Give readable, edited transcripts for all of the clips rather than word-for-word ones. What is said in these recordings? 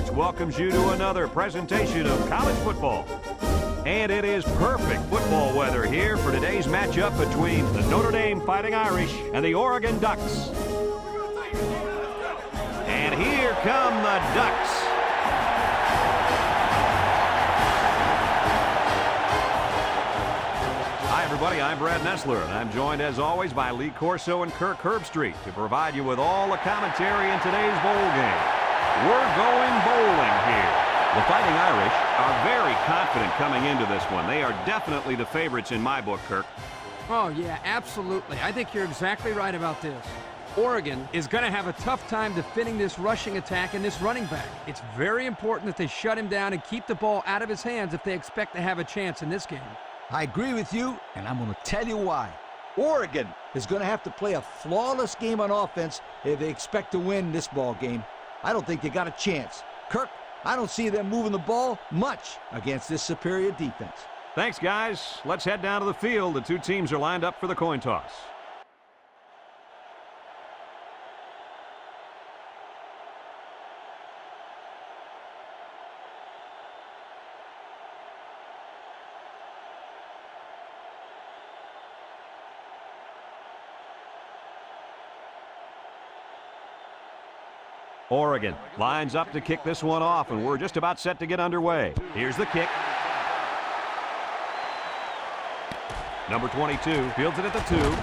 Sports welcomes you to another presentation of college football. And it is perfect football weather here for today's matchup between the Notre Dame Fighting Irish and the Oregon Ducks. And here come the Ducks. Hi, everybody. I'm Brad Nessler, and I'm joined, as always, by Lee Corso and Kirk Herbstreit to provide you with all the commentary in today's bowl game. We're going bowling here. The Fighting Irish are very confident coming into this one. They are definitely the favorites in my book, Kirk. Oh, yeah, absolutely. I think you're exactly right about this. Oregon is going to have a tough time defending this rushing attack and this running back. It's very important that they shut him down and keep the ball out of his hands if they expect to have a chance in this game. I agree with you, and I'm going to tell you why. Oregon is going to have to play a flawless game on offense if they expect to win this ball game. I don't think they got a chance. Kirk, I don't see them moving the ball much against this superior defense. Thanks, guys. Let's head down to the field. The two teams are lined up for the coin toss. Oregon lines up to kick this one off, and we're just about set to get underway. Here's the kick. Number 22 fields it at the 2.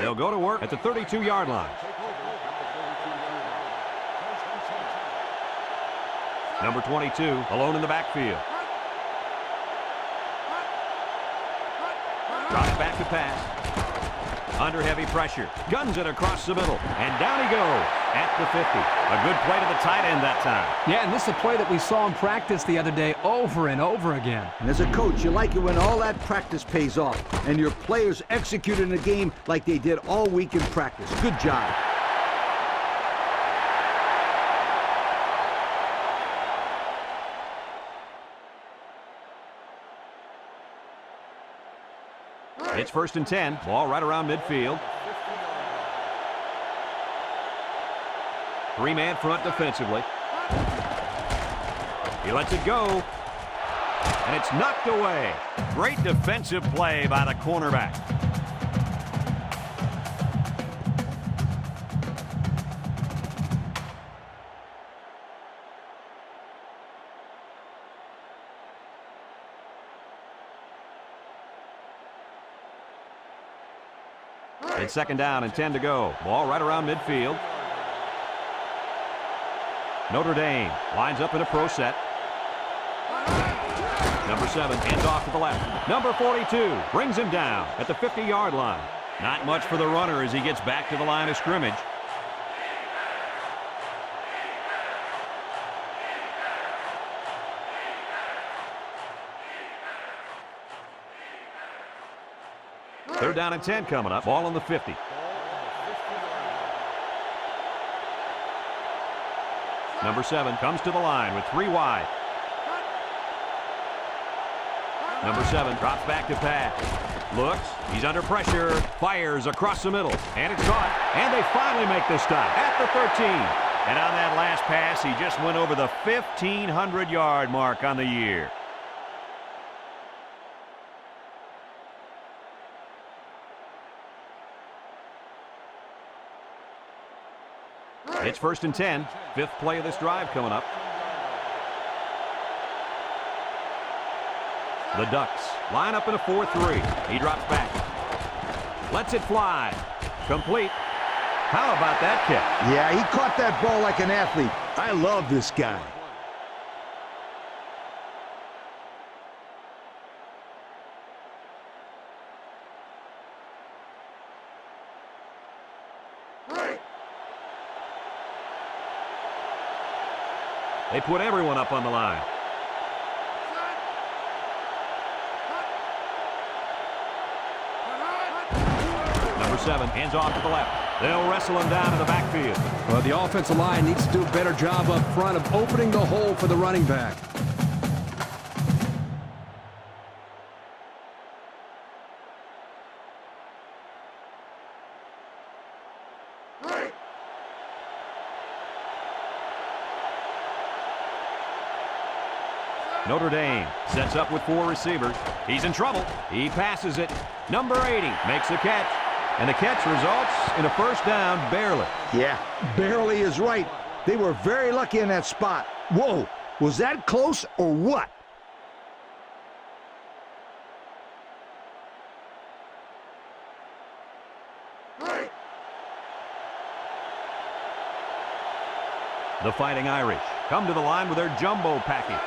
They'll go to work at the 32-yard line. Number 22, alone in the backfield. Drops back to pass. Under heavy pressure. Guns it across the middle. And down he goes at the 50. A good play to the tight end that time. Yeah, and this is a play that we saw in practice the other day over and over again. And as a coach, you like it when all that practice pays off and your players execute in the game like they did all week in practice. Good job. It's 1st and 10. Ball right around midfield. 3-man front defensively. He lets it go. And it's knocked away. Great defensive play by the cornerback. It's 2nd down and 10 to go. Ball right around midfield. Notre Dame lines up in a pro set. Number 7 hands off to the left. Number 42 brings him down at the 50-yard line. Not much for the runner as he gets back to the line of scrimmage. Third down and 10 coming up. Ball on the 50. Number 7 comes to the line with 3 wide. Number 7 drops back to pass. Looks. He's under pressure. Fires across the middle. And it's caught. And they finally make the stop at the 13. And on that last pass, he just went over the 1,500-yard mark on the year. It's 1st and 10. 5th play of this drive coming up. The Ducks line up in a 4-3. He drops back. Lets it fly. Complete. How about that kick? Yeah, he caught that ball like an athlete. I love this guy. They put everyone up on the line. number 7, hands off to the left. They'll wrestle him down in the backfield. Well, the offensive line needs to do a better job up front of opening the hole for the running back. Notre Dame sets up with 4 receivers. He's in trouble. He passes it. Number 80 makes the catch. And the catch results in a first down, barely. Yeah, barely is right. They were very lucky in that spot. Whoa, was that close or what? The Fighting Irish come to the line with their jumbo package.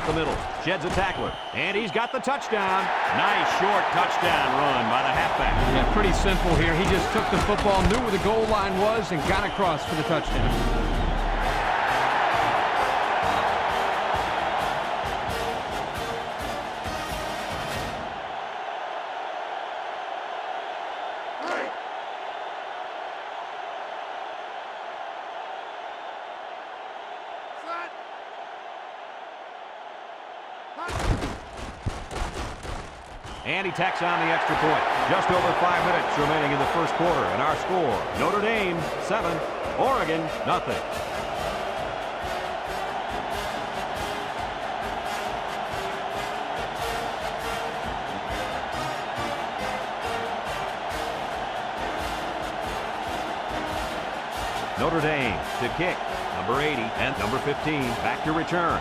The middle, sheds a tackler, and he's got the touchdown. Nice short touchdown run by the halfback. Yeah, pretty simple here. He just took the football, knew where the goal line was, and got across for the touchdown. And he tacks on the extra point. Just over 5 minutes remaining in the first quarter. And our score, Notre Dame 7, Oregon nothing. Notre Dame to kick. Number 80 and number 15 back to return.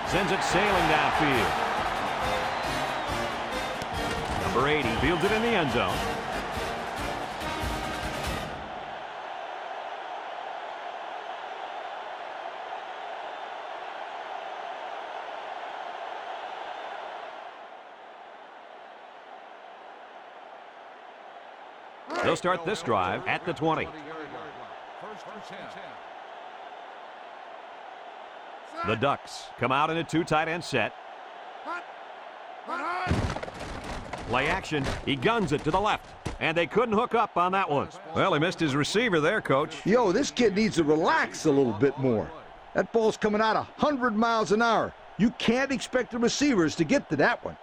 Sends it sailing downfield. Number 80 fields it in the end zone. They'll start this drive at the 20. The Ducks come out in a 2 tight end set. Play action. He guns it to the left. And they couldn't hook up on that one. Well, he missed his receiver there, Coach. Yo, this kid needs to relax a little bit more. That ball's coming out 100 miles an hour. You can't expect the receivers to get to that one.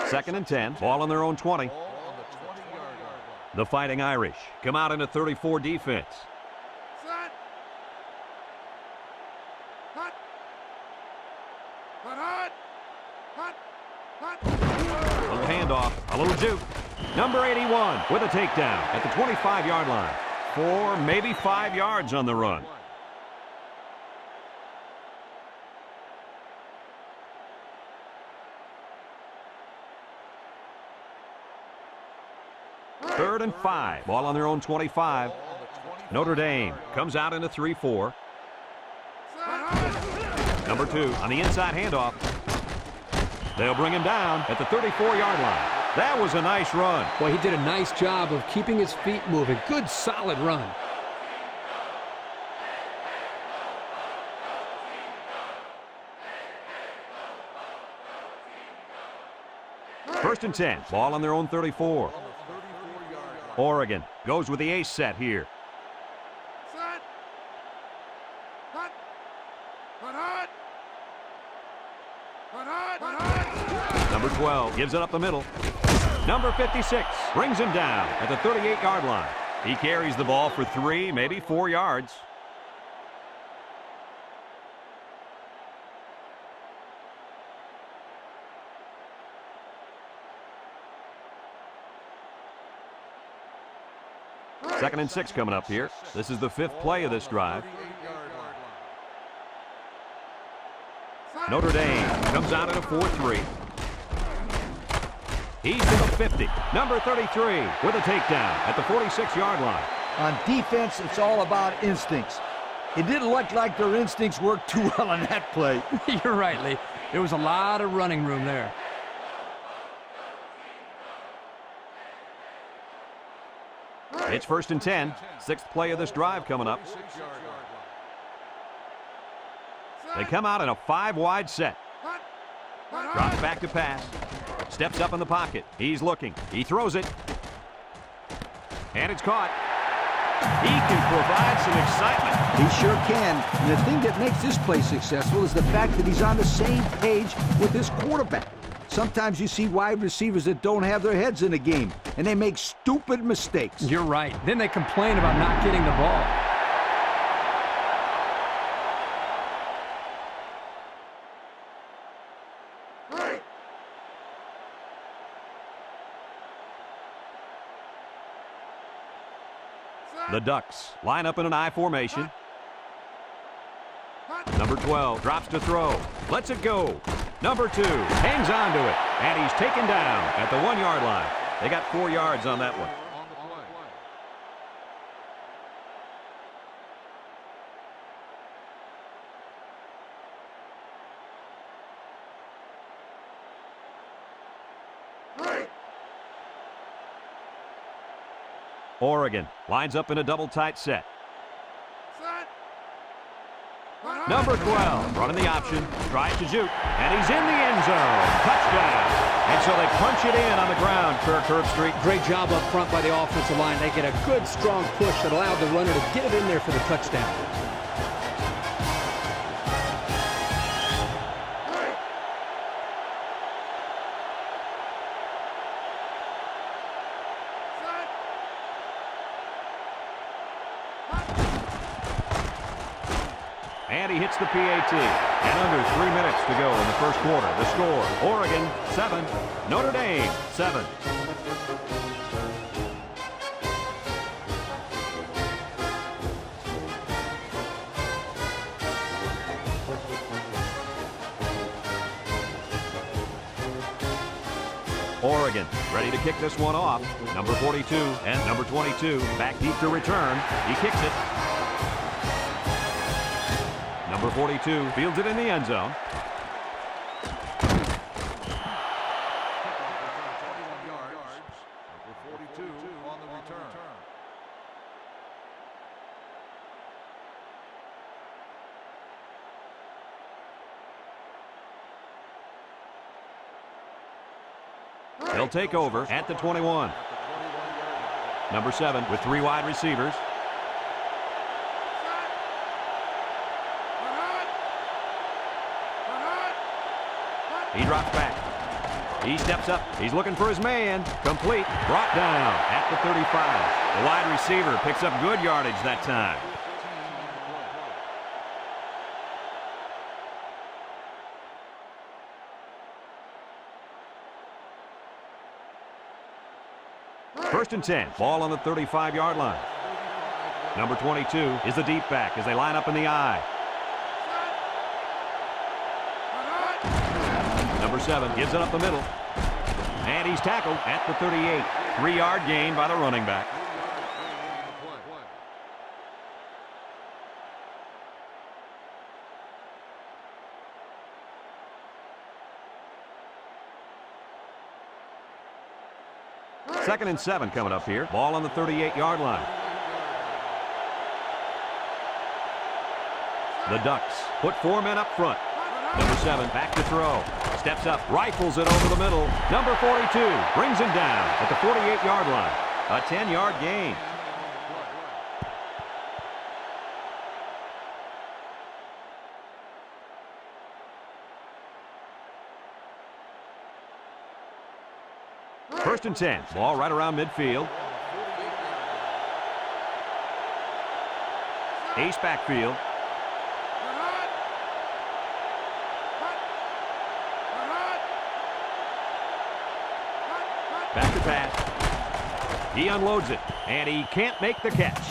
Second and 10. Ball on their own 20. The Fighting Irish come out in a 34 defense. A little handoff, a little juke. Number 81 with a takedown at the 25-yard line. 4, maybe 5 yards on the run. Third and 5. Ball on their own 25. Notre Dame comes out in a 3-4. Number 2 on the inside handoff. They'll bring him down at the 34-yard line. That was a nice run. Boy, he did a nice job of keeping his feet moving. Good, solid run. First and 10. Ball on their own 34. Oregon goes with the ace set here. Number 12 gives it up the middle. Number 56 brings him down at the 38-yard line. He carries the ball for 3, maybe 4 yards. Second and 6 coming up here. This is the 5th play of this drive. Notre Dame comes out at a 4-3. He's to the 50. Number 33 with a takedown at the 46-yard line. On defense, it's all about instincts. It didn't look like their instincts worked too well on that play. You're right, Lee. There was a lot of running room there. It's 1st and 10. 6th play of this drive coming up. They come out in a 5-wide set. Drops back to pass. Steps up in the pocket. He's looking. He throws it. And it's caught. He can provide some excitement. He sure can. And the thing that makes this play successful is the fact that he's on the same page with his quarterback. Sometimes you see wide receivers that don't have their heads in the game, and they make stupid mistakes. You're right. Then they complain about not getting the ball. The Ducks line up in an I formation. Number 12 drops to throw. Lets it go. Number 2 hangs on to it. And he's taken down at the 1-yard line. They got 4 yards on that one. Oregon lines up in a double tight set. Number 12 running the option, tries to juke, and he's in the end zone. Touchdown. And so they punch it in on the ground, Kirk Herbstreit. Great job up front by the offensive line. They get a good, strong push that allowed the runner to get it in there for the touchdown. And he hits the PAT. And under 3 minutes to go in the first quarter. The score, Oregon 7, Notre Dame 7. Oregon ready to kick this one off. Number 42 and number 22 back deep to return. He kicks it. Number 42 fields it in the end zone. He'll take over at the 21. Number 7 with 3 wide receivers. He drops back. He steps up. He's looking for his man. Complete. Brought down at the 35. The wide receiver picks up good yardage that time. First and 10. Ball on the 35-yard line. Number 22 is the deep back as they line up in the I. Number 7 gives it up the middle. And he's tackled at the 38. 3-yard gain by the running back. Second and 7 coming up here. Ball on the 38-yard line. The Ducks put 4 men up front. Number 7 back to throw. Steps up, rifles it over the middle. Number 42 brings him down at the 48-yard line. A 10-yard gain. First and 10. Ball right around midfield. Ace backfield. Back to pass. He unloads it, and he can't make the catch.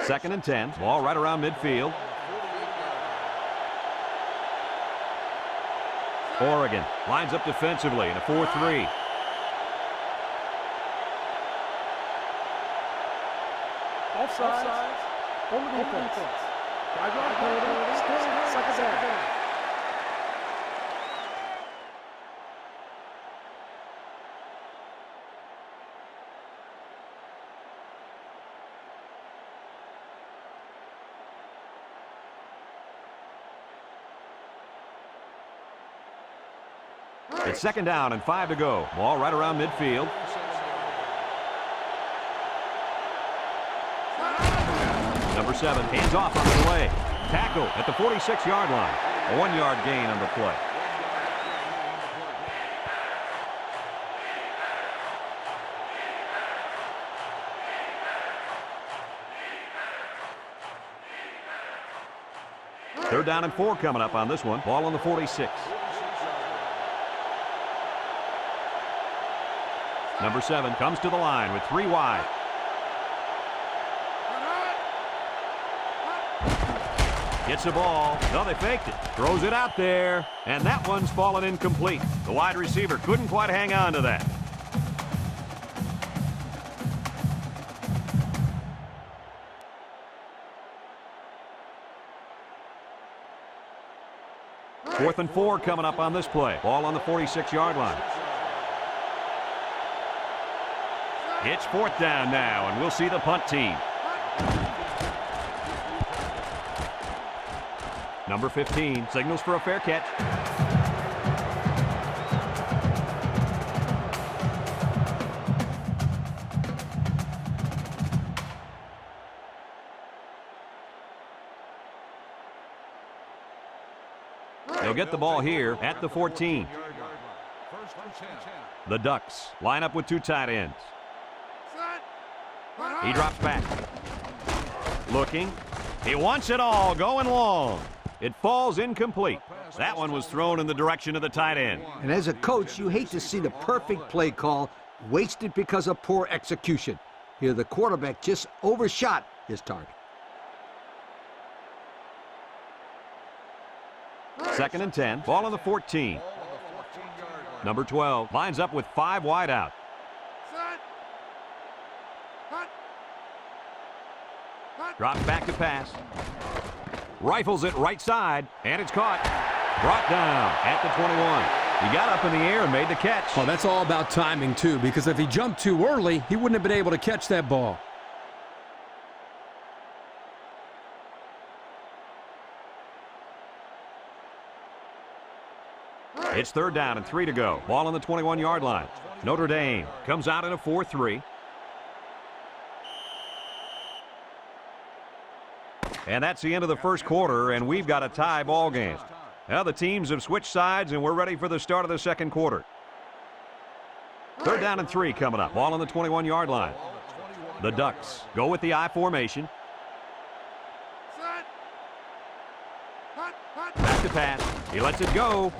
Second and 10. Ball right around midfield. Oregon lines up defensively in a 4-3. Offside. On the defense. Guideline penalty. Still second down. It's second down and 5 to go. Ball right around midfield. Number 7 hands off on the delay. Tackle at the 46-yard line. A 1-yard gain on the play. Third down and 4 coming up on this one. Ball on the 46. Number 7 comes to the line with 3 wide. Gets the ball. No, they faked it. Throws it out there. And that one's fallen incomplete. The wide receiver couldn't quite hang on to that. Fourth and 4 coming up on this play. Ball on the 46-yard line. It's fourth down now, and we'll see the punt team. Number 15 signals for a fair catch. They'll get the ball here at the 14. The Ducks line up with 2 tight ends. He drops back. Looking. He wants it all, going long. It falls incomplete. That one was thrown in the direction of the tight end. And as a coach, you hate to see the perfect play call wasted because of poor execution. Here, the quarterback just overshot his target. Second and 10. Ball on the 14. Number 12 lines up with 5 wide out. Drops back to pass. Rifles it right side, and it's caught. Brought down at the 21. He got up in the air and made the catch. Oh, that's all about timing, too, because if he jumped too early, he wouldn't have been able to catch that ball. It's third down and 3 to go. Ball on the 21-yard line. Notre Dame comes out in a 4-3. And that's the end of the first quarter, and we've got a tie ball game. Now the teams have switched sides, and we're ready for the start of the second quarter. Third down and 3 coming up. Ball on the 21-yard line. The Ducks go with the I formation. Back to pass. He lets it go.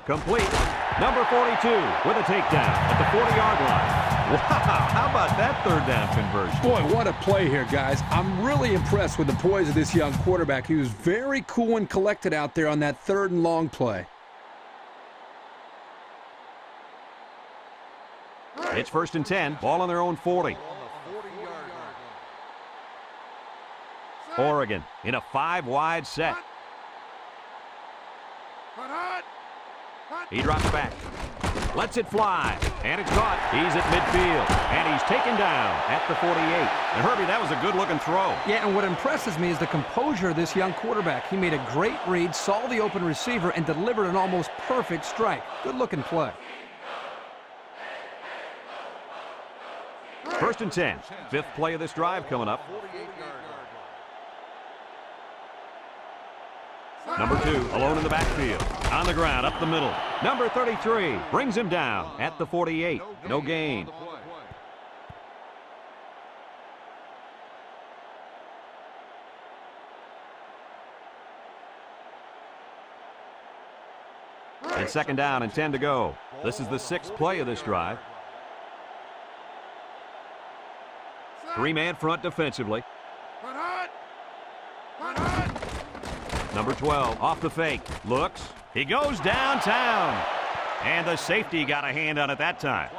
Complete. Number 42 with a takedown at the 40-yard line. Wow, how about that third down conversion? Boy, what a play here, guys. I'm really impressed with the poise of this young quarterback. He was very cool and collected out there on that third and long play. It's first and 10. Ball on their own 40. Oregon in a 5-wide set. He drops back. Lets it fly. And it's caught. He's at midfield. And he's taken down at the 48. And Herbie, that was a good-looking throw. Yeah, and what impresses me is the composure of this young quarterback. He made a great read, saw the open receiver, and delivered an almost perfect strike. Good-looking play. First and 10. Fifth play of this drive coming up. Number 2, alone in the backfield. On the ground, up the middle. Number 33 brings him down at the 48. No gain. And second down and 10 to go. This is the 6th play of this drive. 3-man front defensively. Number 12 off the fake. Looks. He goes downtown. And the safety got a hand on it that time.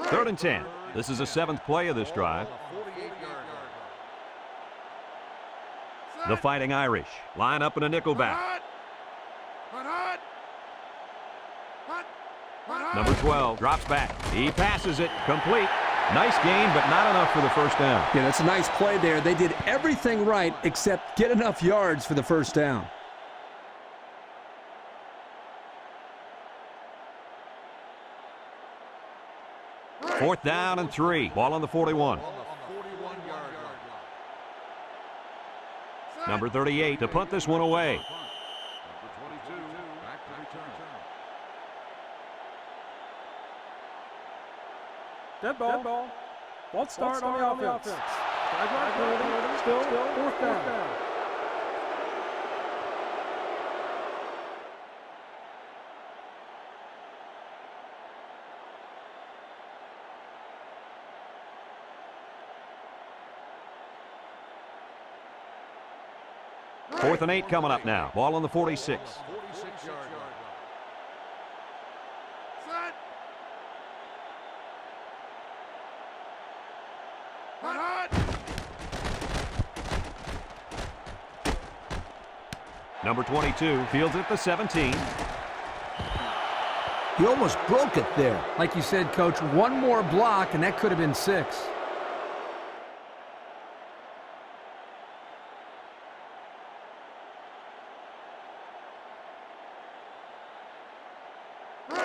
3rd and 10. This is the 7th play of this drive. The Fighting Irish line up in a nickel back. Number 12 drops back. He passes it complete. Nice gain, but not enough for the first down. Yeah, that's a nice play there. They did everything right except get enough yards for the first down. Fourth down and 3. Ball on the 41. Number 38 to punt this one away. Dead ball. False start on the offense. Still 4th down. Fourth and 8 coming up now. Ball on the 46. Number 22 fields at the 17. He almost broke it there. Like you said, Coach, one more block, and that could have been 6.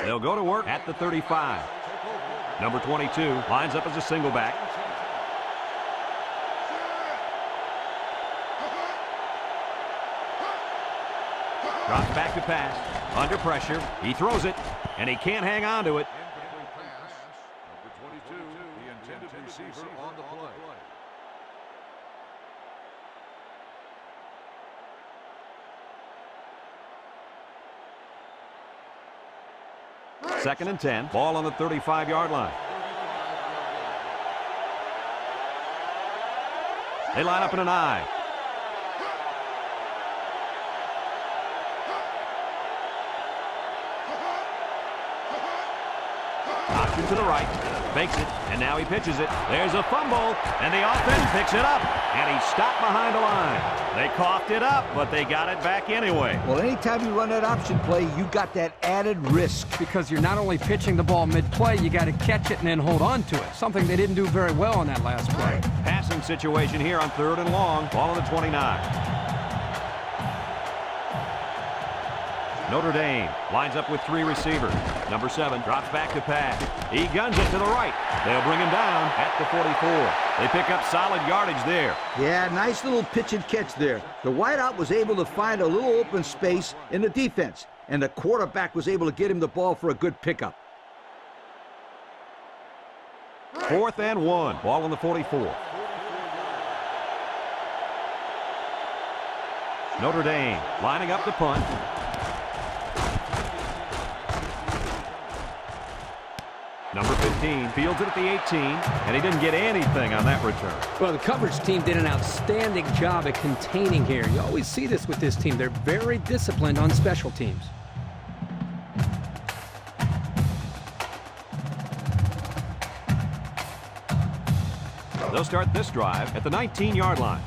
They'll go to work at the 35. Number 22 lines up as a single back. Drops back to pass. Under pressure. He throws it, and he can't hang on to it. Number 22, the intended receiver on the play. Second and 10. Ball on the 35-yard line. They line up in an I. Option to the right. Fakes it, and now he pitches it. There's a fumble, and the offense picks it up. And he's stopped behind the line. They coughed it up, but they got it back anyway. Well, anytime you run that option play, you got that added risk. Because you're not only pitching the ball mid-play, you got to catch it and then hold on to it. Something they didn't do very well on that last play. Passing situation here on 3rd and long. Ball on the 29. Notre Dame lines up with 3 receivers. Number 7 drops back to pass. He guns it to the right. They'll bring him down at the 44. They pick up solid yardage there. Yeah, nice little pitch and catch there. The wideout was able to find a little open space in the defense, and the quarterback was able to get him the ball for a good pickup. 4th and 1. Ball on the 44. Notre Dame lining up the punt. Number 15 fields it at the 18, and he didn't get anything on that return. Well, the coverage team did an outstanding job at containing here. You always see this with this team. They're very disciplined on special teams. They'll start this drive at the 19-yard line.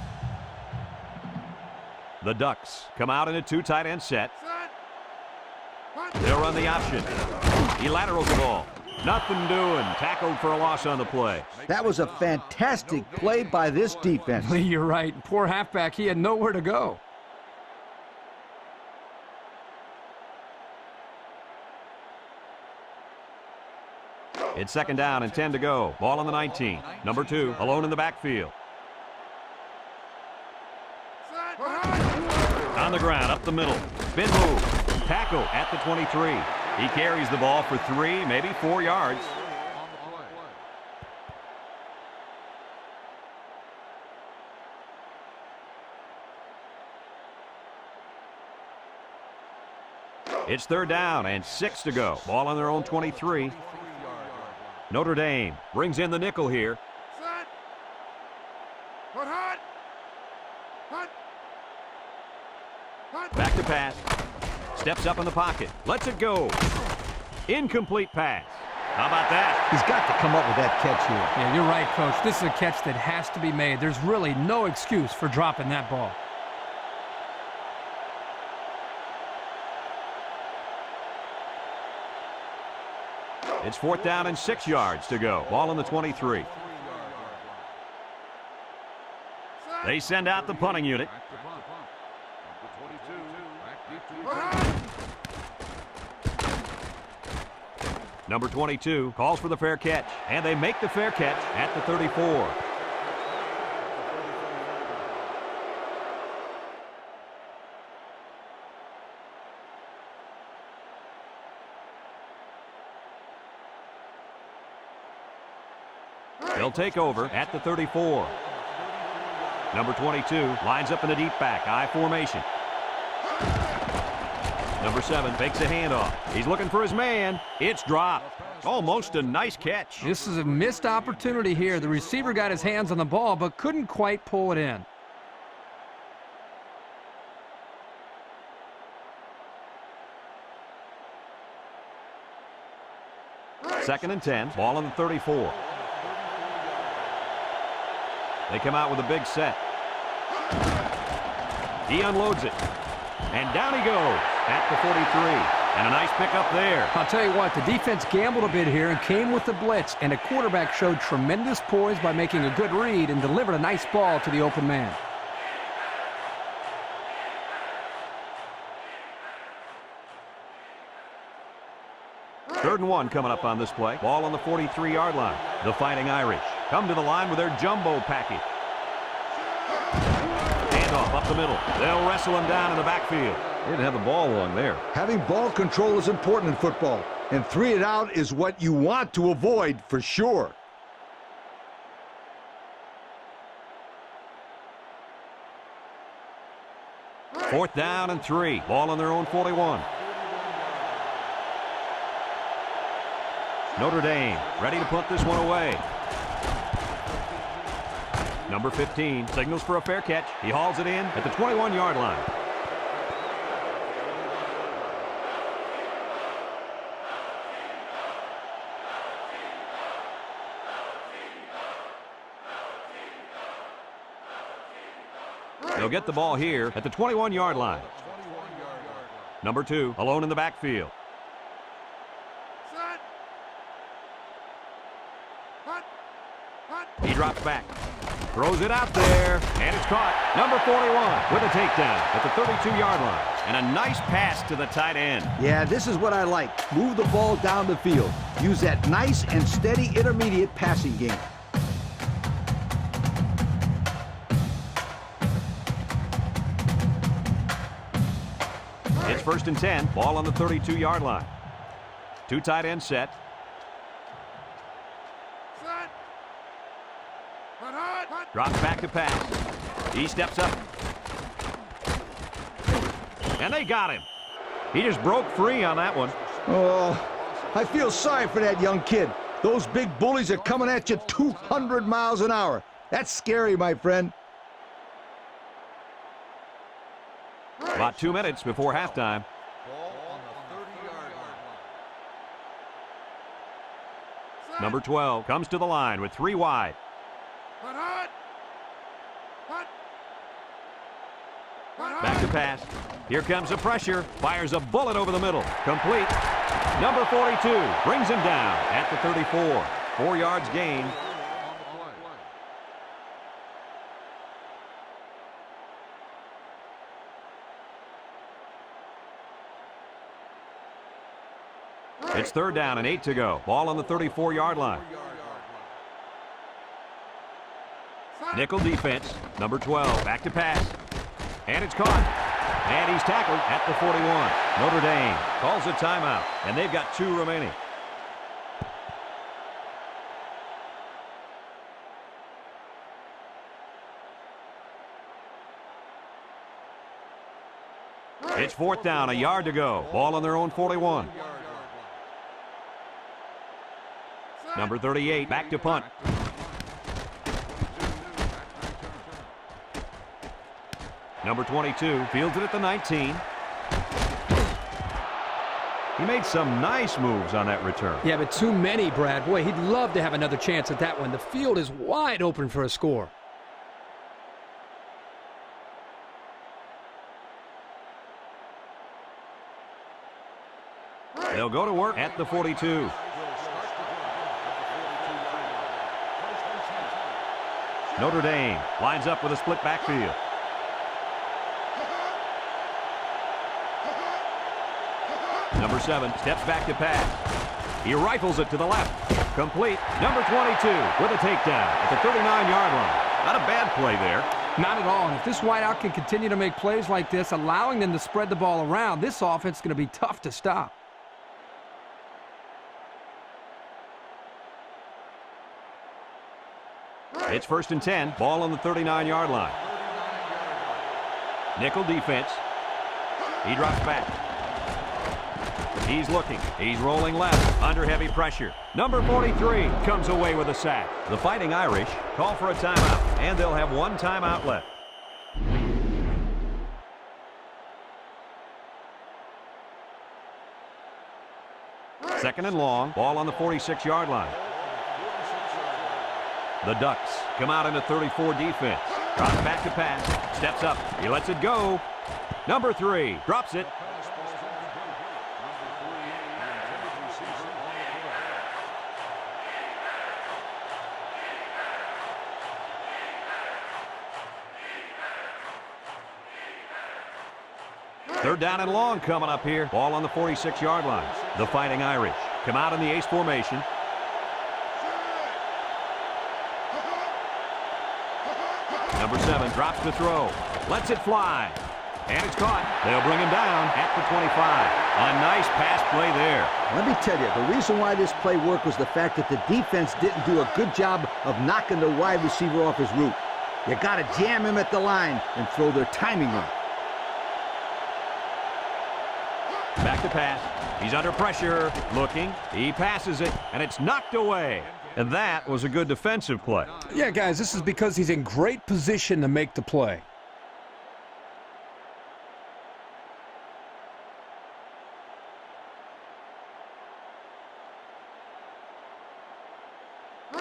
The Ducks come out in a 2 tight end set. They'll run the option. He laterals the ball. Nothing doing. Tackled for a loss on the play. That was a fantastic play by this defense. You're right. Poor halfback. He had nowhere to go. It's 2nd down and 10 to go. Ball on the 19. Number 2 alone in the backfield. On the ground, up the middle. Spin move. Tackle at the 23. He carries the ball for 3, maybe 4 yards. It's 3rd down and 6 to go. Ball on their own 23. Notre Dame brings in the nickel here. Back to pass. Steps up in the pocket. Lets it go. Incomplete pass. How about that? He's got to come up with that catch here. Yeah, you're right, Coach. This is a catch that has to be made. There's really no excuse for dropping that ball. It's 4th down and 6 yards to go. Ball on the 23. They send out the punting unit. Number 22 calls for the fair catch, and they make the fair catch at the 34. They'll take over at the 34. Number 22 lines up in a deep back, I formation. Number 7 fakes a handoff. He's looking for his man. It's dropped. Almost a nice catch. This is a missed opportunity here. The receiver got his hands on the ball but couldn't quite pull it in. Second and 10. Ball on the 34. They come out with a big set. He unloads it. And down he goes at the 43. And a nice pickup there. I'll tell you what, the defense gambled a bit here and came with the blitz, and the quarterback showed tremendous poise by making a good read and delivered a nice ball to the open man. Third and 1 coming up on this play. Ball on the 43-yard line. The Fighting Irish come to the line with their jumbo package. Handoff up the middle. They'll wrestle him down in the backfield. They didn't have the ball long there. Having ball control is important in football, and 3 and out is what you want to avoid for sure. Fourth down and 3. Ball on their own 41. Notre Dame ready to punt this one away. Number 15 signals for a fair catch. He hauls it in at the 21-yard line. They'll get the ball here at the 21-yard line. Number 2 alone in the backfield. He drops back, throws it out there, and it's caught. Number 41 with a takedown at the 32-yard line. And a nice pass to the tight end. Yeah, this is what I like. Move the ball down the field. Use that nice and steady intermediate passing game. It's 1st and 10. Ball on the 32-yard line. 2 tight ends set. Drops back to pass. He steps up. And they got him. He just broke free on that one. Oh, I feel sorry for that young kid. Those big bullies are coming at you 200 miles an hour. That's scary, my friend. About 2 minutes before halftime. Number 12 comes to the line with 3 wide. Back to pass. Here comes the pressure. Fires a bullet over the middle. Complete. Number 42 brings him down at the 34. 4 yards gain. It's 3rd down and 8 to go. Ball on the 34-yard line. Nickel defense. Number 12 back to pass. And it's caught. And he's tackled at the 41. Notre Dame calls a timeout, and they've got 2 remaining. It's 4th down, a yard to go. Ball on their own 41. Number 38 back to punt. Number 22 fields it at the 19. He made some nice moves on that return. Yeah, but too many, Brad. Boy, he'd love to have another chance at that one. The field is wide open for a score. They'll go to work at the 42. Notre Dame lines up with a split backfield. Number 7 steps back to pass. He rifles it to the left. Complete. Number 22 with a takedown at the 39-yard line. Not a bad play there. Not at all. And if this wideout can continue to make plays like this, allowing them to spread the ball around, this offense is going to be tough to stop. It's 1st and 10. Ball on the 39-yard line. Nickel defense. He drops back. He's looking. He's rolling left. Under heavy pressure. Number 43 comes away with a sack. The Fighting Irish call for a timeout, and they'll have one timeout left. Second and long. Ball on the 46-yard line. The Ducks come out in a 34 defense. Drops back to pass. Steps up. He lets it go. Number 3 drops it. Third down and long coming up here. Ball on the 46-yard line. The Fighting Irish come out in the ace formation. Number 7 drops to throw. Lets it fly. And it's caught. They'll bring him down at the 25. A nice pass play there. Let me tell you, the reason why this play worked was the fact that the defense didn't do a good job of knocking the wide receiver off his route. You got to jam him at the line and throw their timing off. Back to pass. He's under pressure. Looking. He passes it, and it's knocked away. And that was a good defensive play. Yeah, guys, this is because he's in great position to make the play.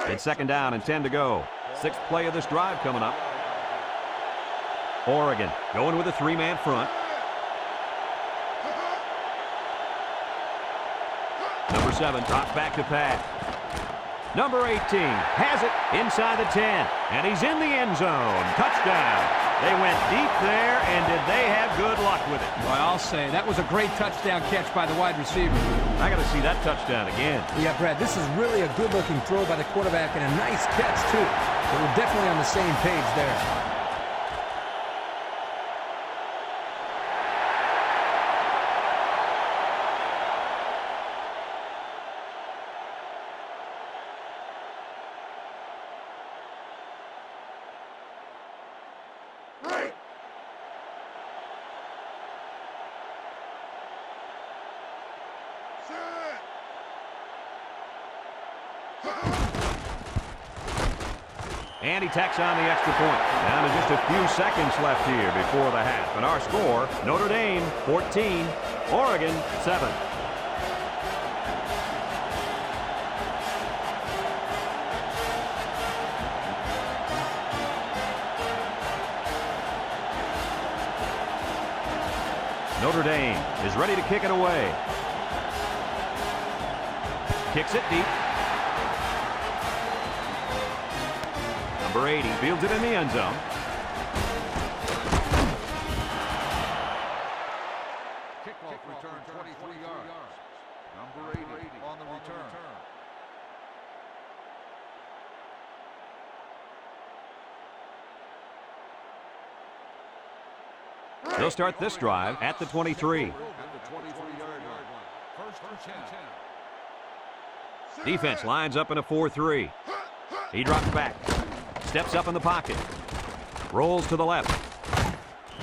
It's 2nd down and 10 to go. 6th play of this drive coming up. Oregon going with a 3-man front. Number 7 drops back to pass. Number 18 has it inside the 10, and he's in the end zone. Touchdown. They went deep there, and did they have good luck with it? Well, I'll say, that was a great touchdown catch by the wide receiver. I got to see that touchdown again. Yeah, Brad, this is really a good-looking throw by the quarterback, and a nice catch, too. But we're definitely on the same page there. And he tacks on the extra point. Down to just a few seconds left here before the half. And our score, Notre Dame 14, Oregon 7. Notre Dame is ready to kick it away. Kicks it deep. Number 80 fields it in the end zone. Kickoff return 23 yards. Number 80 on the return. They'll start this drive at the 23. At the 23-yard line. 1st and 10. Defense lines up in a 4-3. He drops back. Steps up in the pocket. Rolls to the left.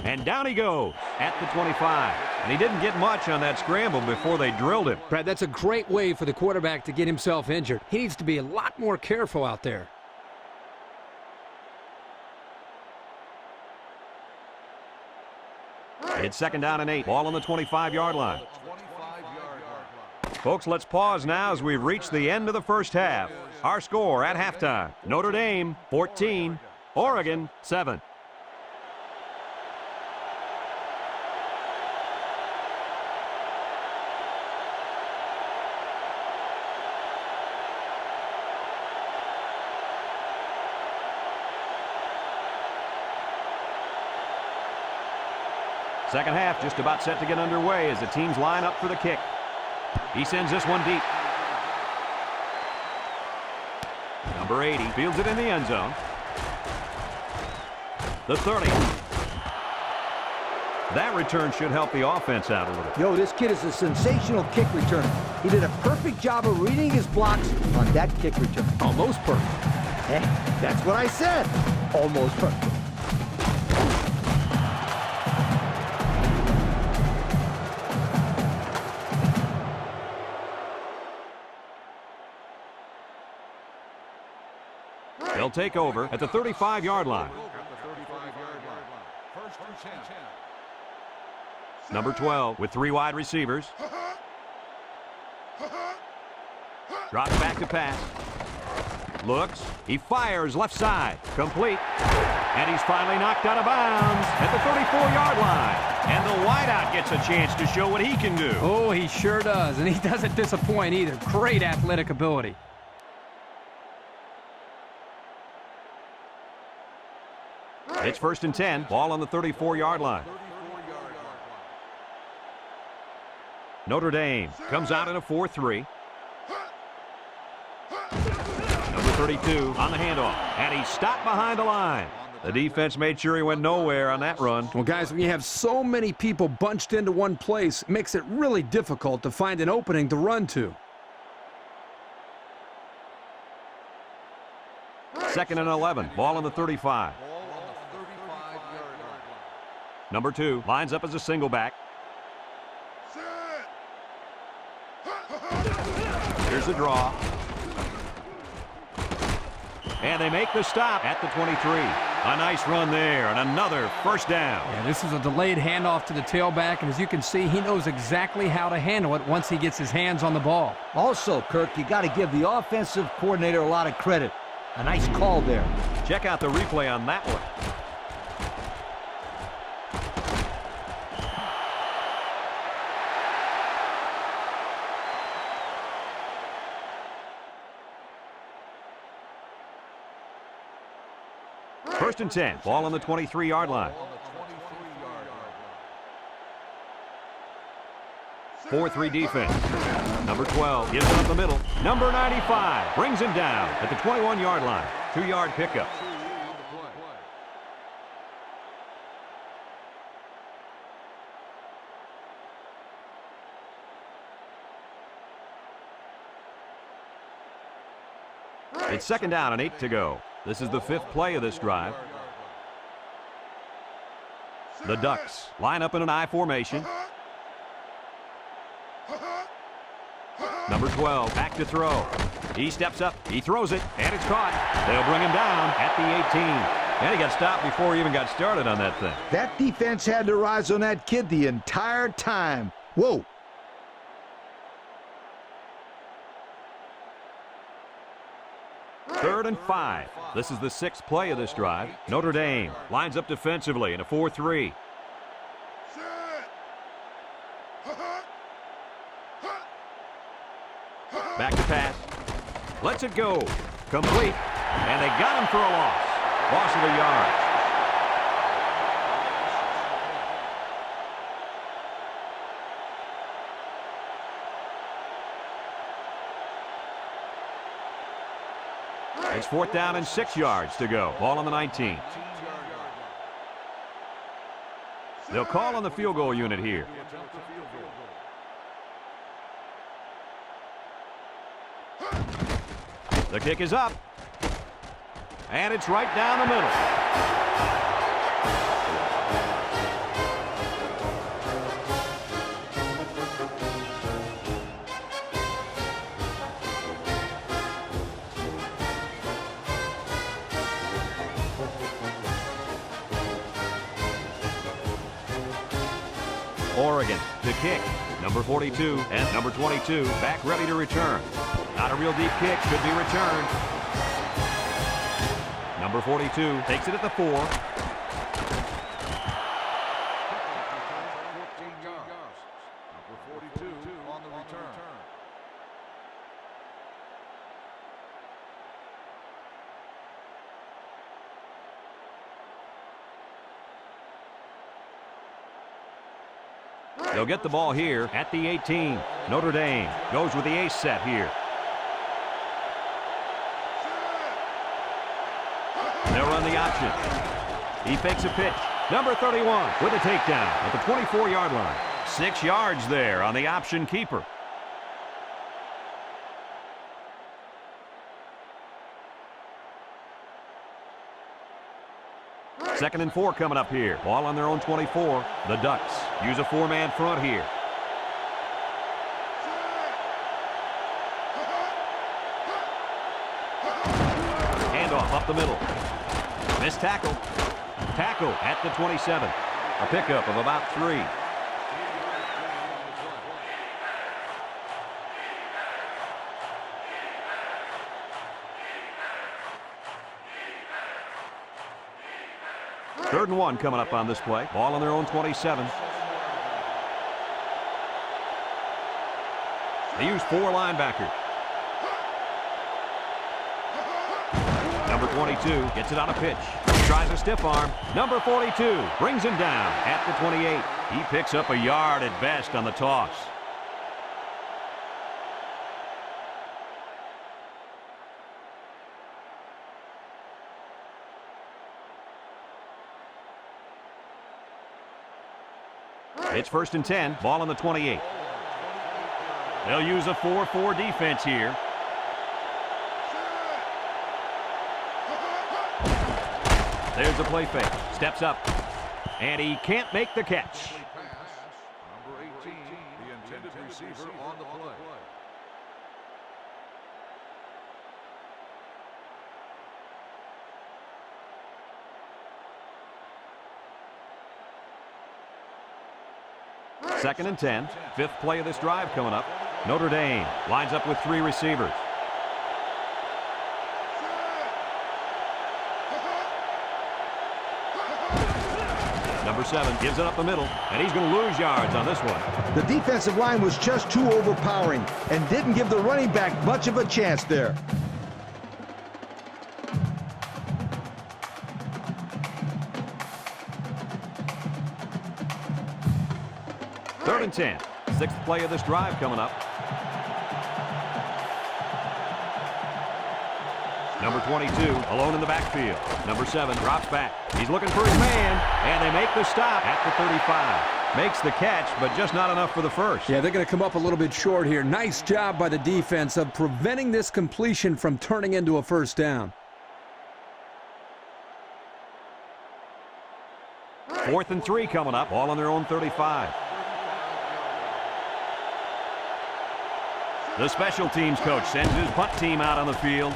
And down he goes at the 25. And he didn't get much on that scramble before they drilled him. Brad, that's a great way for the quarterback to get himself injured. He needs to be a lot more careful out there. It's 2nd down and 8. Ball on the 25-yard line. 25-yard line. Folks, let's pause now as we've reached the end of the first half. Our score at halftime, Notre Dame 14, Oregon 7. Second half just about set to get underway as the teams line up for the kick. He sends this one deep. Number 80 fields it in the end zone. The 30. That return should help the offense out a little. Yo, this kid is a sensational kick returner. He did a perfect job of reading his blocks on that kick return. Almost perfect. Hey, that's what I said. Almost perfect. They'll take over at the 35-yard line. First and 10. Number 12 with 3 wide receivers. Drops back to pass. Looks. He fires left side. Complete. And he's finally knocked out of bounds at the 34-yard line. And the wideout gets a chance to show what he can do. Oh, he sure does. And he doesn't disappoint either. Great athletic ability. It's first and 10. Ball on the 34-yard line. Notre Dame comes out in a 4-3. Number 32 on the handoff. And he stopped behind the line. The defense made sure he went nowhere on that run. Well, guys, when you have so many people bunched into one place, it makes it really difficult to find an opening to run to. Second and 11. Ball on the 35. Number 2 lines up as a single back. Here's the draw. And they make the stop at the 23. A nice run there and another first down. Yeah, this is a delayed handoff to the tailback, and as you can see, he knows exactly how to handle it once he gets his hands on the ball. Also, Kirk, you got to give the offensive coordinator a lot of credit. A nice call there. Check out the replay on that one. First and 10. Ball on the 23-yard line. 4-3 defense. Number 12 gives it up the middle. Number 95 brings him down at the 21-yard line. 2-yard pickup. It's second down and 8 to go. This is the 5th play of this drive. The Ducks line up in an I formation. Number 12 back to throw. He steps up, he throws it, and it's caught. They'll bring him down at the 18. And he got stopped before he even got started on that thing. That defense had their eyes on that kid the entire time. Whoa. Third and 5. This is the 6th play of this drive. Notre Dame lines up defensively in a 4-3. Back to pass. Lets it go. Complete. And they got him for a loss. Loss of a yard. It's 4th down and 6 yards to go. Ball on the 19. They'll call on the field goal unit here. The kick is up. And it's right down the middle. Oregon to kick. Number 42 and number 22 back ready to return. Not a real deep kick, should be returned. Number 42 takes it at the 4. 14 yards. Number 42 on the return. They'll get the ball here at the 18. Notre Dame goes with the ace set here. They'll run the option. He fakes a pitch. Number 31 with a takedown at the 24-yard line. 6 yards there on the option keeper. Second and 4 coming up here. Ball on their own 24. The Ducks use a 4-man front here. Handoff up the middle. Missed tackle. Tackle at the 27. A pickup of about 3. Third and 1 coming up on this play. Ball on their own 27. They use 4 linebackers. Number 22 gets it on a pitch. Tries a stiff arm. Number 42 brings him down at the 28. He picks up a yard at best on the toss. It's first and 10. Ball on the 28. They'll use a 4-4 defense here. There's a play fake. Steps up. And he can't make the catch. Number 18, the intended receiver on the play. Second and 10. 5th play of this drive coming up. Notre Dame lines up with 3 receivers. Number 7 gives it up the middle, and he's going to lose yards on this one. The defensive line was just too overpowering and didn't give the running back much of a chance there. Third and 10. 6th play of this drive coming up. Number 22 alone in the backfield. Number 7 drops back. He's looking for his man, and they make the stop at the 35. Makes the catch, but just not enough for the first. Yeah, they're going to come up a little bit short here. Nice job by the defense of preventing this completion from turning into a first down. 4th and 3 coming up, all on their own 35. The special teams coach sends his punt team out on the field.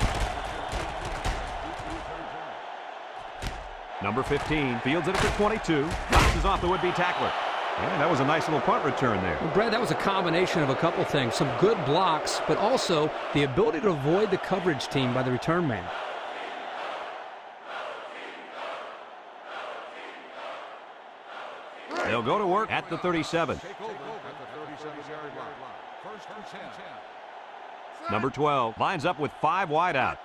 Number 15 fields it at the 22. Bounces off the would-be tackler. And that was a nice little punt return there. Well, Brad, that was a combination of a couple things. Some good blocks, but also the ability to avoid the coverage team by the return man. They'll go to work at the 37. Take over at the 37-yard line. First and 10. Number 12 lines up with 5 wide out.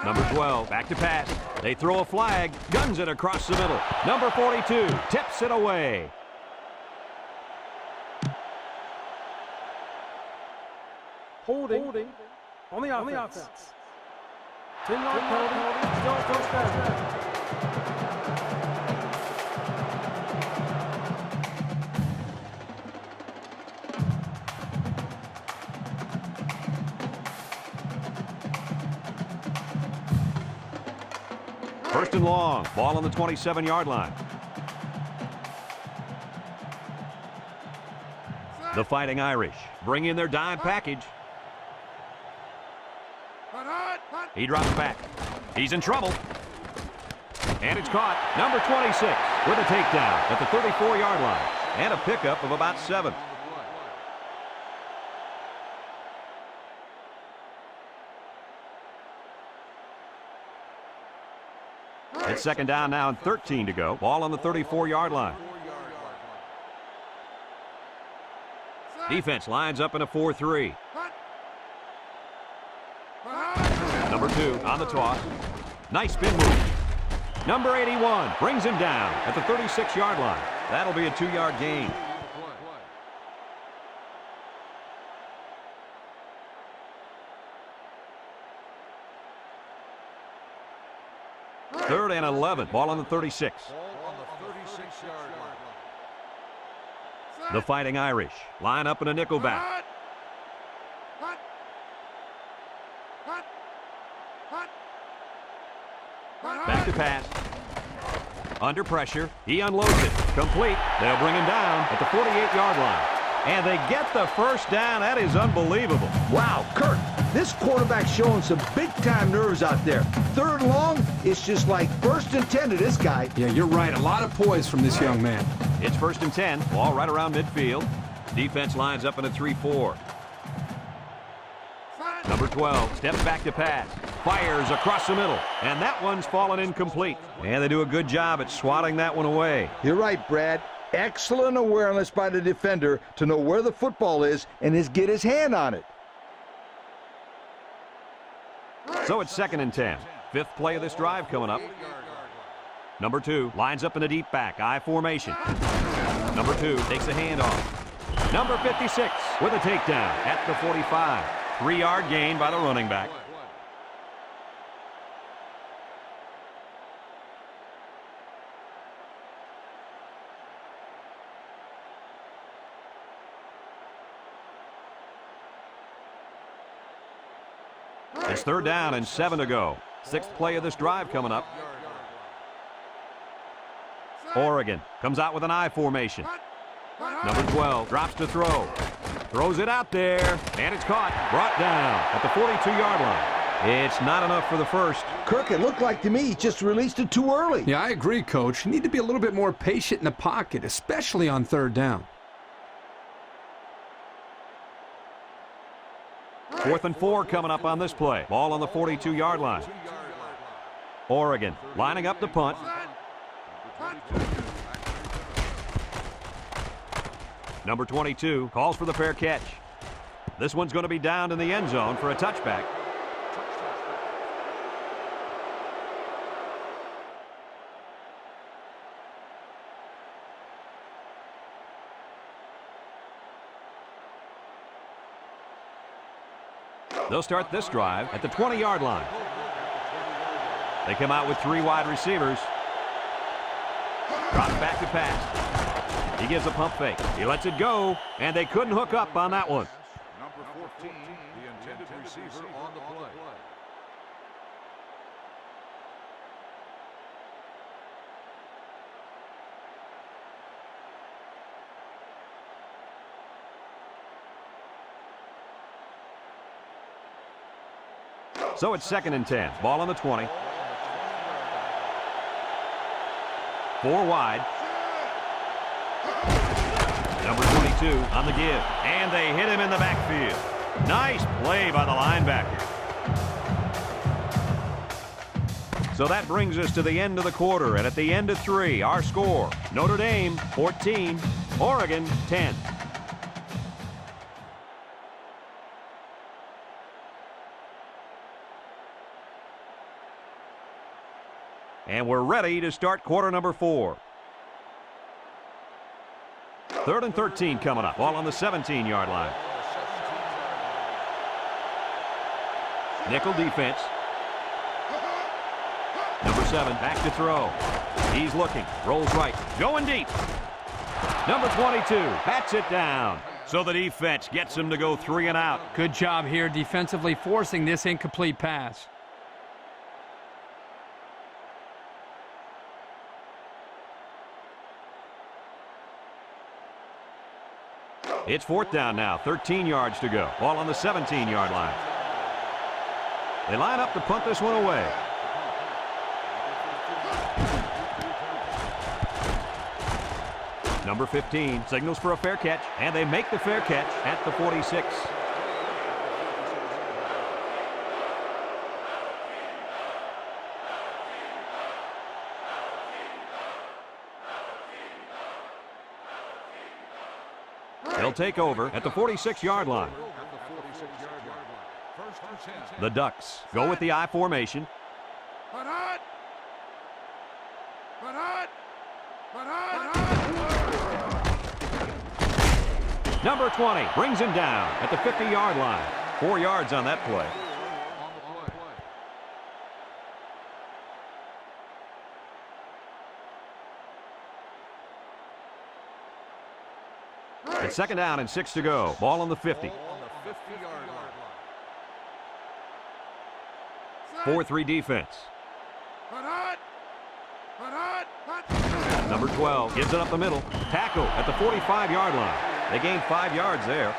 Number 12 back to pass. They throw a flag, guns it across the middle. Number 42 tips it away. Holding on the offense. 10-yard penalty, still first down. First and long, ball on the 27-yard line. The Fighting Irish bring in their dime package. He drops back. He's in trouble. And it's caught. Number 26 with a takedown at the 34-yard line and a pickup of about 7. It's second down now and 13 to go. Ball on the 34-yard line. Defense lines up in a 4-3. Number 2 on the toss. Nice spin move. Number 81 brings him down at the 36-yard line. That'll be a 2-yard gain. Third and 11. Ball on the 36. The Fighting Irish line up in a nickelback. Back to pass. Under pressure. He unloads it. Complete. They'll bring him down at the 48-yard line. And they get the first down. That is unbelievable. Wow, Kirk, this quarterback's showing some big-time nerves out there. Third long, it's just like first and 10 to this guy. Yeah, you're right. A lot of poise from this young man. It's first and 10. Ball right around midfield. Defense lines up in a 3-4. Number 12 steps back to pass. Fires across the middle. And that one's fallen incomplete. And they do a good job at swatting that one away. You're right, Brad. Excellent awareness by the defender to know where the football is and get his hand on it. So it's second and 10. Fifth play of this drive coming up. Number 2 lines up in a deep back, I formation. Number 2 takes a handoff. Number 56 with a takedown at the 45. 3-yard gain by the running back. It's third down and 7 to go. Sixth play of this drive coming up. Oregon comes out with an I formation. Number 12 drops to throw. Throws it out there, and it's caught. Brought down at the 42-yard line. It's not enough for the first. Kirk, it looked like to me he just released it too early. Yeah, I agree, Coach. You need to be a little bit more patient in the pocket, especially on third down. Fourth and 4 coming up on this play. Ball on the 42-yard line. Oregon lining up to punt. Number 22 calls for the fair catch. This one's going to be down in the end zone for a touchback. They'll start this drive at the 20-yard line. They come out with 3 wide receivers. Drops back to pass. He gives a pump fake. He lets it go, and they couldn't hook up on that one. Number 14, the intended receiver on the play. So it's second and 10. Ball on the 20. 4 wide. Number 22 on the give. And they hit him in the backfield. Nice play by the linebacker. So that brings us to the end of the quarter. And at the end of 3, our score, Notre Dame 14, Oregon 10. And we're ready to start quarter number 4. Third and 13 coming up. Ball on the 17-yard line. Nickel defense. Number 7 back to throw. He's looking. Rolls right. Going deep. Number 22 bats it down. So the defense gets him to go 3 and out. Good job here defensively forcing this incomplete pass. It's fourth down now, 13 yards to go. Ball on the 17-yard line. They line up to punt this one away. Number 15 signals for a fair catch, and they make the fair catch at the 46. They'll take over at the 46-yard line. The Ducks go with the I formation. Number 20 brings him down at the 50-yard line. 4 yards on that play. It's 2nd down and 6 to go. Ball on the 50. 4-3 defense. Number 12 gives it up the middle. Tackle at the 45-yard line. They gain 5 yards there.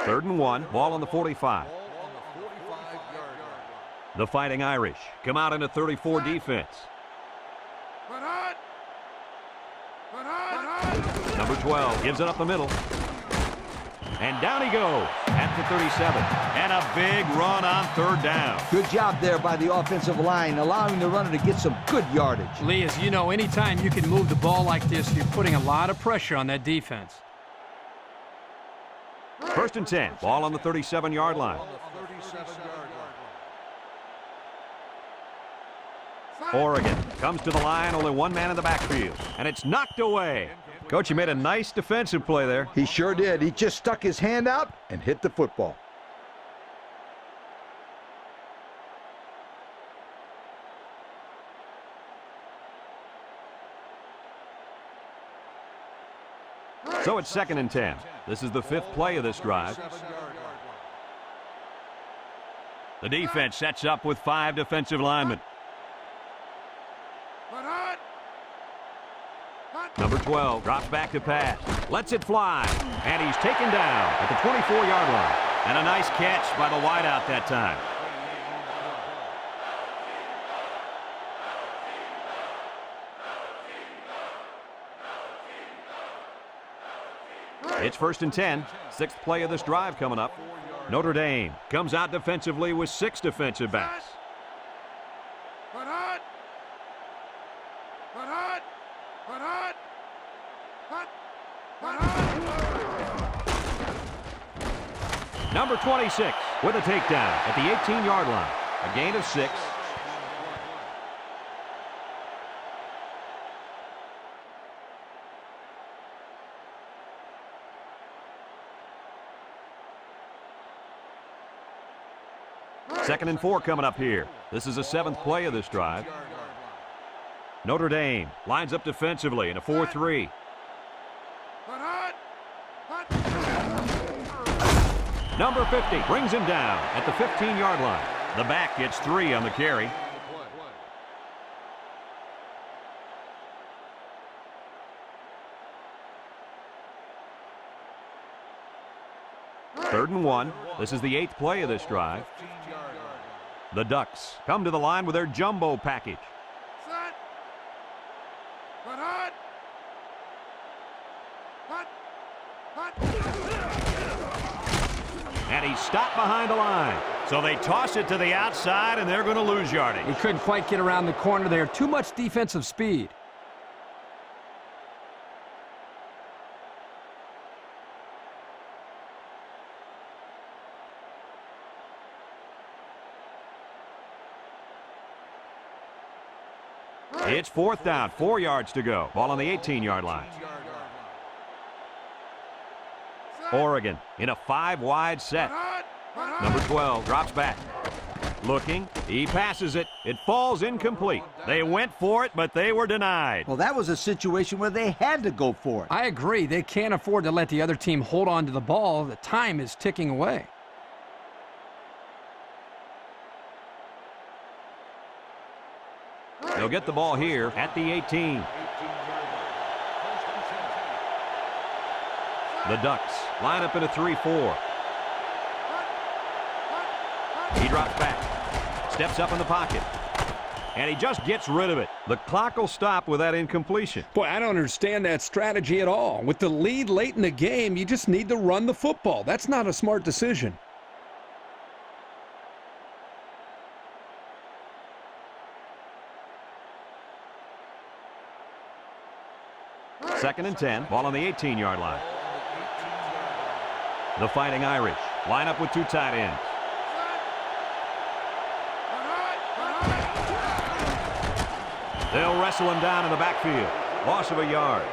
Third and 1. Ball on the 45. The Fighting Irish come out in a 34 defense. Number 12 gives it up the middle. And down he goes at the 37. And a big run on 3rd down. Good job there by the offensive line, allowing the runner to get some good yardage. Lee, as you know, anytime you can move the ball like this, you're putting a lot of pressure on that defense. 1st and 10. Ball on the 37-yard line. Oregon comes to the line, only one man in the backfield, and it's knocked away. Coach, he made a nice defensive play there. He sure did. He just stuck his hand out and hit the football. So it's 2nd and 10. This is the 5th play of this drive. The defense sets up with 5 defensive linemen. Number 12 drops back to pass, lets it fly, and he's taken down at the 24-yard line. And a nice catch by the wideout that time. It's 1st and 10, 6th play of this drive coming up. Notre Dame comes out defensively with 6 defensive backs. Number 26 with a takedown at the 18-yard line. A gain of 6. Second and 4 coming up here. This is the 7th play of this drive. Notre Dame lines up defensively in a 4-3. Number 50 brings him down at the 15-yard line. The back gets 3 on the carry. Third and 1. This is the 8th play of this drive. The Ducks come to the line with their jumbo package. And he's stopped behind the line. So they toss it to the outside, and they're going to lose yardage. He couldn't quite get around the corner there. Too much defensive speed. It's 4th down, 4 yards to go. Ball on the 18-yard line. Oregon in a 5-wide set. Number 12 drops back. Looking, he passes it. It falls incomplete. They went for it, but they were denied. Well, that was a situation where they had to go for it. I agree. They can't afford to let the other team hold on to the ball. The time is ticking away. They'll get the ball here at the 18. The Ducks line up in a 3-4. He drops back, steps up in the pocket, and he just gets rid of it. The clock will stop with that incompletion. Boy, I don't understand that strategy at all. With the lead late in the game, you just need to run the football. That's not a smart decision. Second and 10, ball on the 18-yard line. The Fighting Irish line up with two tight ends. They'll wrestle him down in the backfield. Loss of a yard.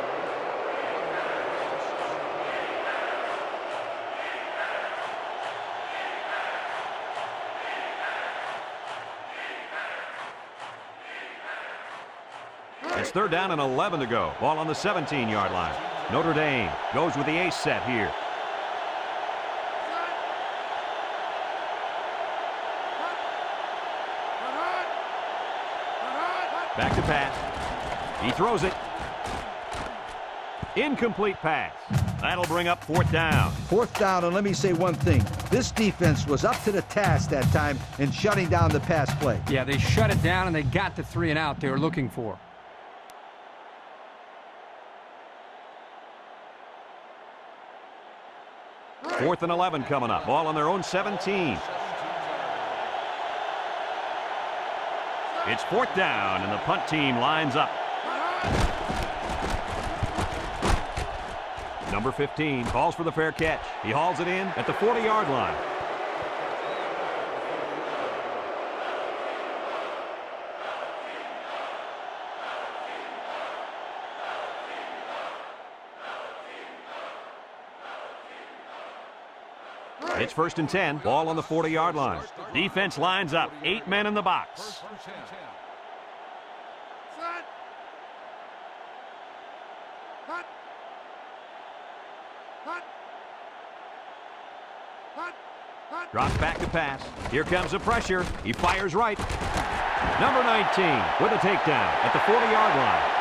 It's third down and 11 to go. Ball on the 17-yard line. Notre Dame goes with the ace set here. Back to pass. He throws it. Incomplete pass. That'll bring up fourth down. Fourth down, and let me say one thing. This defense was up to the task that time in shutting down the pass play. Yeah, they shut it down, and they got the 3 and out they were looking for. Fourth and 11 coming up. Ball on their own 17. It's fourth down, and the punt team lines up. Number 15 calls for the fair catch. He hauls it in at the 40-yard line. It's first and 10. Ball on the 40-yard line. Defense lines up. 8 men in the box. Drops back to pass. Here comes the pressure. He fires right. Number 19 with a takedown at the 40-yard line.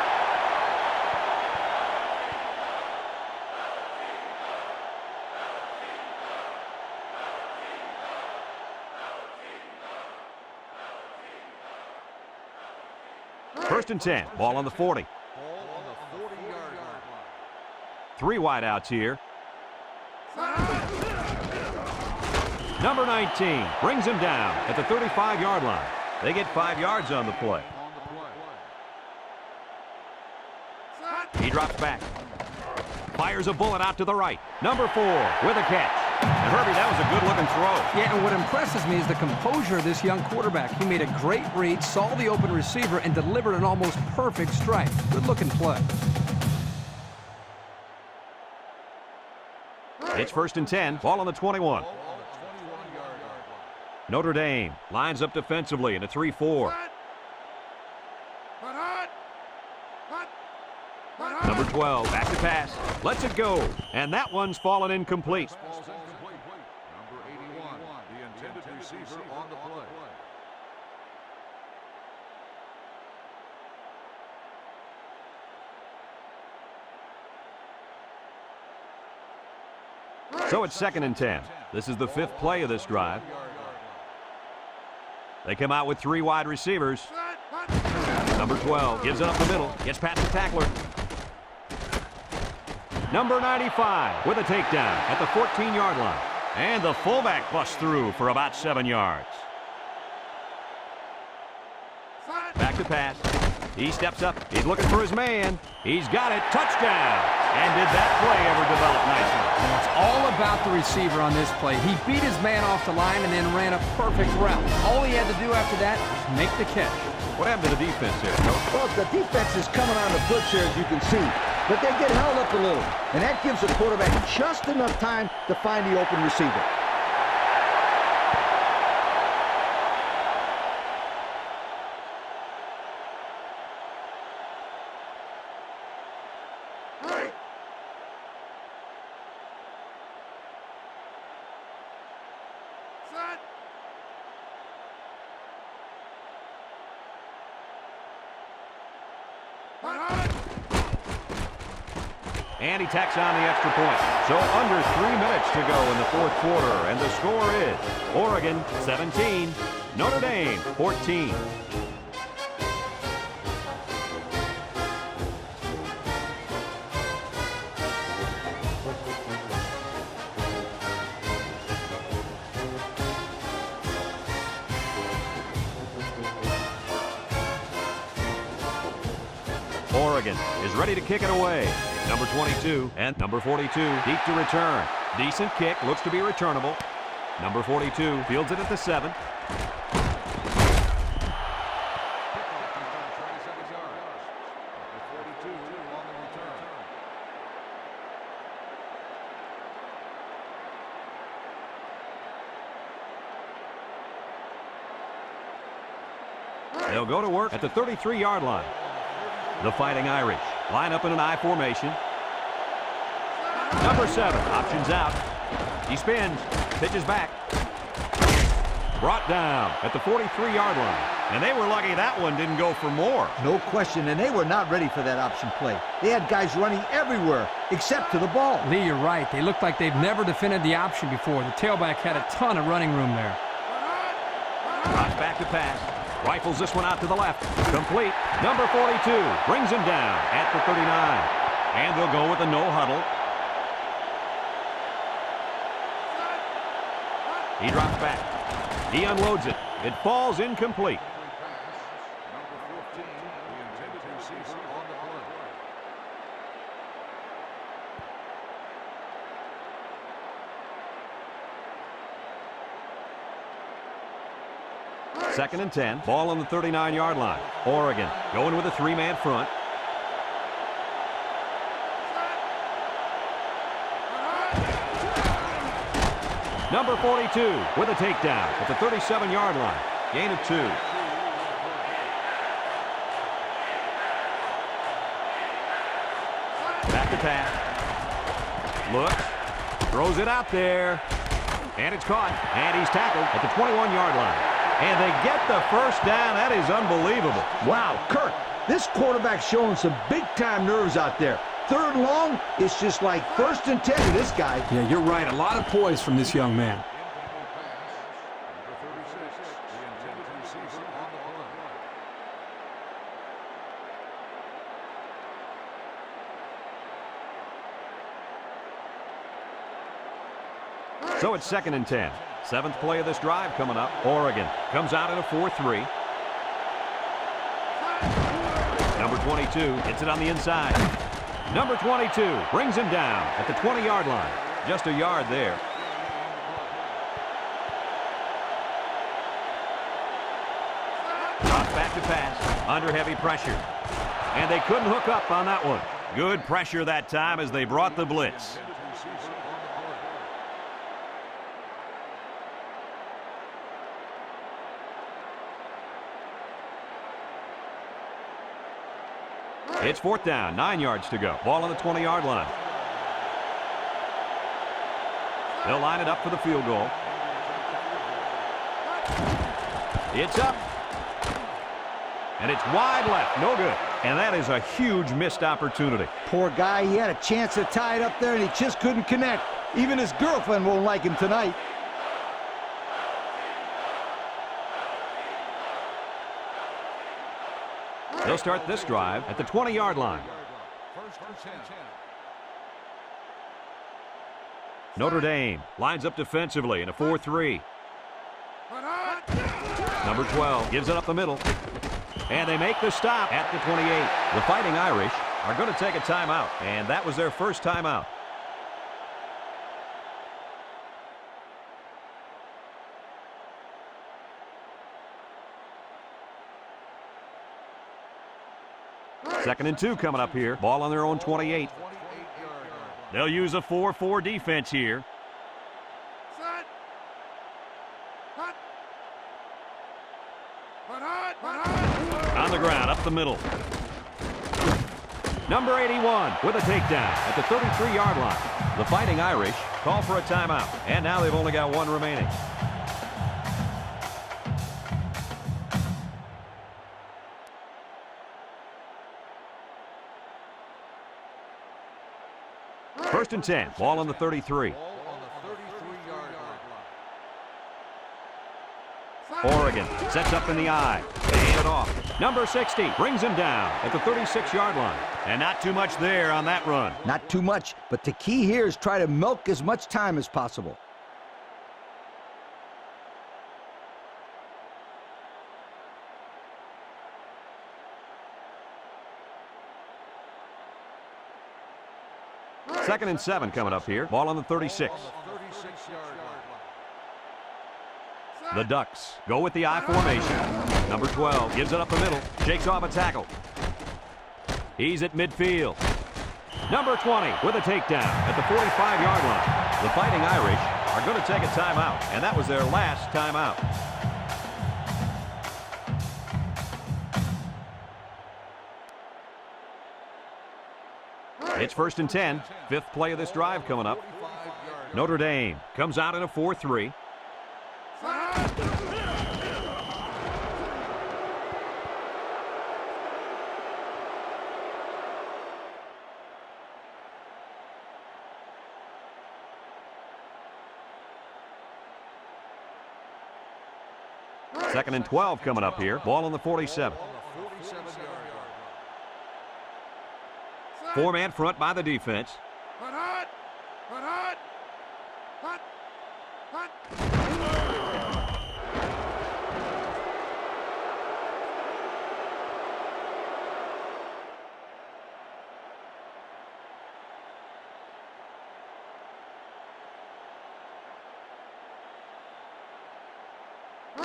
First and 10. Ball on the 40. Three wideouts here. Number 19 brings him down at the 35-yard line. They get 5 yards on the play. He drops back. Fires a bullet out to the right. Number 4 with a catch. And Herbie, that was a good-looking throw. Yeah, and what impresses me is the composure of this young quarterback. He made a great read, saw the open receiver, and delivered an almost perfect strike. Good-looking play. It's first and 10. Ball on the 21. Notre Dame lines up defensively in a 3-4. Number 12 back to pass. Lets it go. And that one's fallen incomplete. Number 81, the intended receiver on the play. So it's second and 10. This is the 5th play of this drive. They come out with 3 wide receivers. Number 12 gives it up the middle. Gets past the tackler. Number 95 with a takedown at the 14-yard line. And the fullback busts through for about 7 yards. Back to pass. He steps up. He's looking for his man. He's got it. Touchdown. And did that play ever develop nicely? It's all about the receiver on this play. He beat his man off the line and then ran a perfect route. All he had to do after that was make the catch. What happened to the defense there, Coach? Well, the defense is coming on the blitz here, as you can see. But they get held up a little. And that gives the quarterback just enough time to find the open receiver. And he tacks on the extra point. So under 3 minutes to go in the fourth quarter. And the score is Oregon 17, Notre Dame 14. Oregon is ready to kick it away. Number 22 and number 42 deep to return. Decent kick, looks to be returnable. Number 42 fields it at the 7. They'll go to work at the 33-yard line. The Fighting Irish line up in an I formation. Number 7 options out. He spins, pitches back. Brought down at the 43-yard line. And they were lucky that one didn't go for more. No question, and they were not ready for that option play. They had guys running everywhere except to the ball. Lee, you're right. They look like they've never defended the option before. The tailback had a ton of running room there. Drops back to pass. Rifles this one out to the left. Complete. Number 42 brings him down at the 39. And they'll go with a no huddle. He drops back. He unloads it. It falls incomplete. Number 15, the intended receiver on the play. Second and 10. Ball on the 39-yard line. Oregon going with a 3-man front. Number 42 with a takedown at the 37-yard line. Gain of 2. Back to pass. Looks. Throws it out there. And it's caught. And he's tackled at the 21-yard line. And they get the first down. That is unbelievable. Wow, Kirk, this quarterback's showing some big-time nerves out there. Third long, it's just like first and 10 to this guy. Yeah, you're right. A lot of poise from this young man. Number 36, the intended receiver on the play. So it's second and 10. 7th play of this drive coming up. Oregon comes out in a 4-3. Number 22 hits it on the inside. Number 22 brings him down at the 20-yard line. Just a yard there. Drops back to pass. Under heavy pressure. And they couldn't hook up on that one. Good pressure that time as they brought the blitz. It's 4th down, 9 yards to go. Ball on the 20-yard line. They'll line it up for the field goal. It's up. And it's wide left. No good. And that is a huge missed opportunity. Poor guy, he had a chance to tie it up there, and he just couldn't connect. Even his girlfriend won't like him tonight. They'll start this drive at the 20-yard line. First and 10. Notre Dame lines up defensively in a 4-3. Number 12 gives it up the middle. And they make the stop at the 28. The Fighting Irish are going to take a timeout, and that was their first timeout. Second and 2 coming up here. Ball on their own 28. They'll use a 4-4 defense here. On the ground, up the middle. Number 81 with a takedown at the 33-yard line. The Fighting Irish call for a timeout, and now they've only got one remaining. First and 10. Ball on the 33. Ball on the 33-yard line. Oregon sets up in the eye. They hand it off. Number 60 brings him down at the 36-yard line. And not too much there on that run. Not too much, but the key here is try to milk as much time as possible. Second and 7 coming up here. Ball on the 36. On the 36-yard line. The Ducks go with the I formation. Number 12 gives it up the middle. Shakes off a tackle. He's at midfield. Number 20 with a takedown at the 45-yard line. The Fighting Irish are going to take a timeout, and that was their last timeout. It's first and 10. Fifth play of this drive coming up. Notre Dame comes out in a 4-3. Second and 12 coming up here. Ball on the 47. Four-man front by the defense.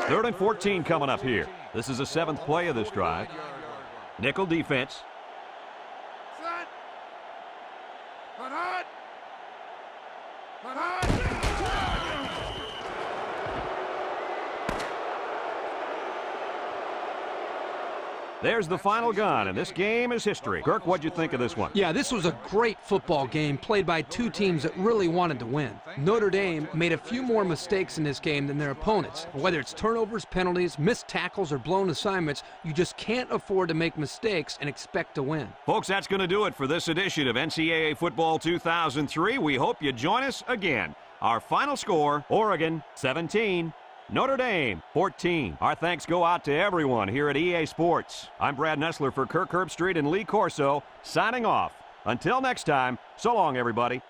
Third and 14 coming up here. This is the seventh play of this drive. Nickel defense. There's the final gun, and this game is history. Kirk, what'd you think of this one? Yeah, this was a great football game played by two teams that really wanted to win. Notre Dame made a few more mistakes in this game than their opponents. Whether it's turnovers, penalties, missed tackles, or blown assignments, you just can't afford to make mistakes and expect to win. Folks, that's going to do it for this edition of NCAA Football 2003. We hope you join us again. Our final score, Oregon 17. Notre Dame, 14. Our thanks go out to everyone here at EA Sports. I'm Brad Nessler for Kirk Herbstreit and Lee Corso, signing off. Until next time, so long, everybody.